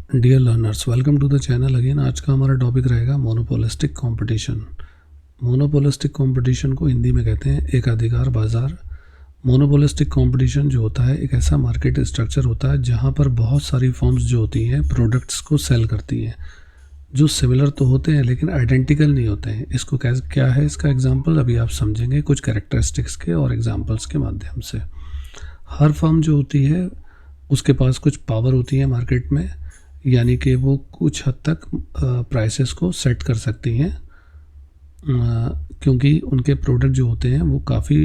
Dear learners, welcome to the channel again. आज का हमारा टॉपिक रहेगा मोनोपोलिस्टिक कंपटीशन। मोनोपोलिस्टिक कंपटीशन को हिंदी में कहते हैं एकाधिकार बाजार। मोनोपोलिस्टिक कंपटीशन जो होता है एक ऐसा मार्केट स्ट्रक्चर होता है जहां पर बहुत सारी फर्म्स जो होती हैं प्रोडक्ट्स को सेल करती हैं, जो सिमिलर तो होते हैं लेकिन आइडेंटिकल नहीं होते हैं। इसको क्या है इसका एग्जाम्पल अभी आप समझेंगे कुछ कैरेक्टरिस्टिक्स के और एग्जाम्पल्स के माध्यम से। हर फर्म जो होती है उसके पास कुछ पावर होती है मार्केट में, यानी कि वो कुछ हद तक प्राइसेस को सेट कर सकती हैं, क्योंकि उनके प्रोडक्ट जो होते हैं वो काफ़ी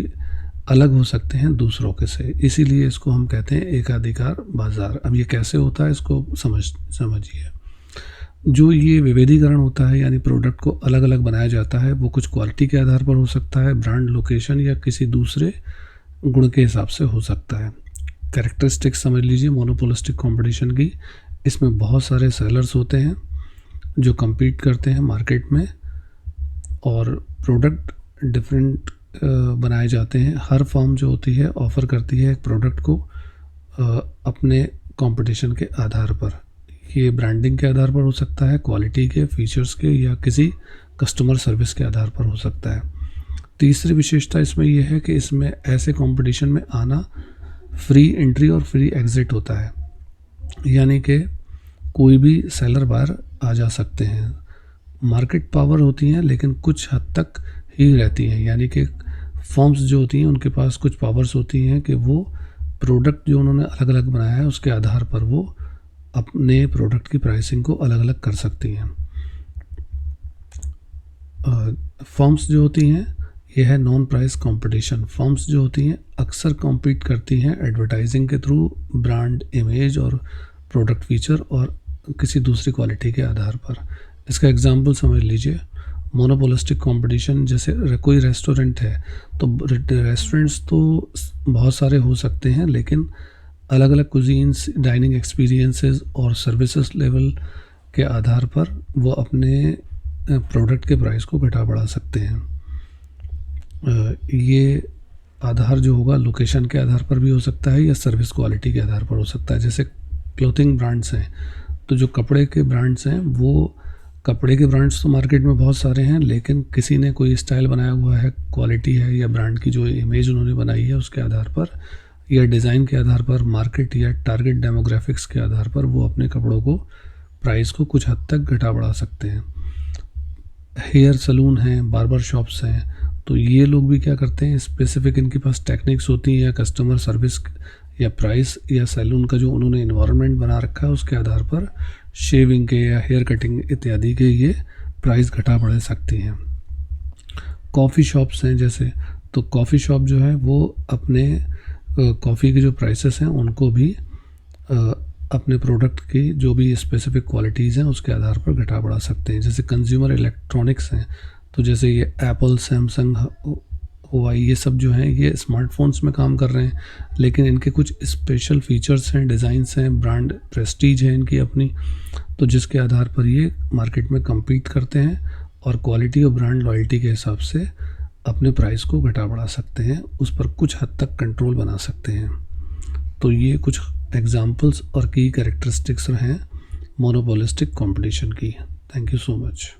अलग हो सकते हैं दूसरों के से। इसीलिए इसको हम कहते हैं एकाधिकार बाजार। अब ये कैसे होता है इसको समझिए। जो ये विभेदीकरण होता है यानी प्रोडक्ट को अलग अलग बनाया जाता है, वो कुछ क्वालिटी के आधार पर हो सकता है, ब्रांड, लोकेशन या किसी दूसरे गुण के हिसाब से हो सकता है। कैरेक्टरिस्टिक्स समझ लीजिए मोनोपोलिस्टिक कंपटीशन की। इसमें बहुत सारे सेलर्स होते हैं जो compete करते हैं मार्केट में और प्रोडक्ट डिफरेंट बनाए जाते हैं। हर फर्म जो होती है ऑफ़र करती है एक प्रोडक्ट को अपने कंपटीशन के आधार पर। ये ब्रांडिंग के आधार पर हो सकता है, क्वालिटी के, फीचर्स के, या किसी कस्टमर सर्विस के आधार पर हो सकता है। तीसरी विशेषता इसमें यह है कि इसमें ऐसे कंपटीशन में आना फ्री एंट्री और फ्री एग्ज़िट होता है, यानी कि कोई भी सेलर बाहर आ जा सकते हैं। मार्केट पावर होती हैं लेकिन कुछ हद तक ही रहती हैं, यानी कि फर्म्स जो होती हैं उनके पास कुछ पावर्स होती हैं कि वो प्रोडक्ट जो उन्होंने अलग अलग बनाया है उसके आधार पर वो अपने प्रोडक्ट की प्राइसिंग को अलग अलग कर सकती हैं। फर्म्स जो होती हैं यह है नॉन प्राइस कंपटीशन। फर्म्स जो होती हैं अक्सर कॉम्पीट करती हैं एडवर्टाइजिंग के थ्रू, ब्रांड इमेज और प्रोडक्ट फीचर और किसी दूसरी क्वालिटी के आधार पर। इसका एग्जांपल समझ लीजिए। मोनोपोलिस्टिक कंपटीशन जैसे कोई रेस्टोरेंट है तो रेस्टोरेंट्स तो बहुत सारे हो सकते हैं, लेकिन अलग अलग कुजीन्स, डाइनिंग एक्सपीरियंसेस और सर्विसेज लेवल के आधार पर वो अपने प्रोडक्ट के प्राइस को घटा बढ़ा सकते हैं। ये आधार जो होगा लोकेशन के आधार पर भी हो सकता है या सर्विस क्वालिटी के आधार पर हो सकता है। जैसे क्लोथिंग ब्रांड्स हैं तो जो कपड़े के ब्रांड्स हैं वो कपड़े के ब्रांड्स तो मार्केट में बहुत सारे हैं, लेकिन किसी ने कोई स्टाइल बनाया हुआ है, क्वालिटी है या ब्रांड की जो इमेज उन्होंने बनाई है उसके आधार पर या डिज़ाइन के आधार पर, मार्केट या टारगेट डेमोग्राफिक्स के आधार पर वो अपने कपड़ों को प्राइस को कुछ हद तक घटा बढ़ा सकते हैं। हेयर सलून हैं, बार्बर शॉप्स हैं, तो ये लोग भी क्या करते हैं, स्पेसिफिक इनके पास टेक्निक्स होती हैं या कस्टमर सर्विस या प्राइस या सैलून का जो उन्होंने इन्वायरमेंट बना रखा है उसके आधार पर शेविंग के या हेयर कटिंग इत्यादि के ये प्राइस घटा बढ़ा सकती हैं। कॉफ़ी शॉप्स हैं जैसे, तो कॉफ़ी शॉप जो है वो अपने कॉफ़ी के जो प्राइसेस हैं उनको भी अपने प्रोडक्ट की जो भी स्पेसिफिक क्वालिटीज़ हैं उसके आधार पर घटा बढ़ा सकते हैं। जैसे कंज्यूमर इलेक्ट्रॉनिक्स हैं तो जैसे ये एप्पल, सैमसंग, हुआई, ये सब जो हैं ये स्मार्टफोन्स में काम कर रहे हैं, लेकिन इनके कुछ स्पेशल फीचर्स हैं, डिज़ाइंस हैं, ब्रांड प्रेस्टीज है इनकी अपनी, तो जिसके आधार पर ये मार्केट में compete करते हैं और क्वालिटी और ब्रांड लॉयल्टी के हिसाब से अपने प्राइस को घटा बढ़ा सकते हैं, उस पर कुछ हद तक कंट्रोल बना सकते हैं। तो ये कुछ एग्जाम्पल्स और की कैरेक्टरिस्टिक्स हैं मोनोपोलिस्टिक कंपटीशन की। Thank you so much.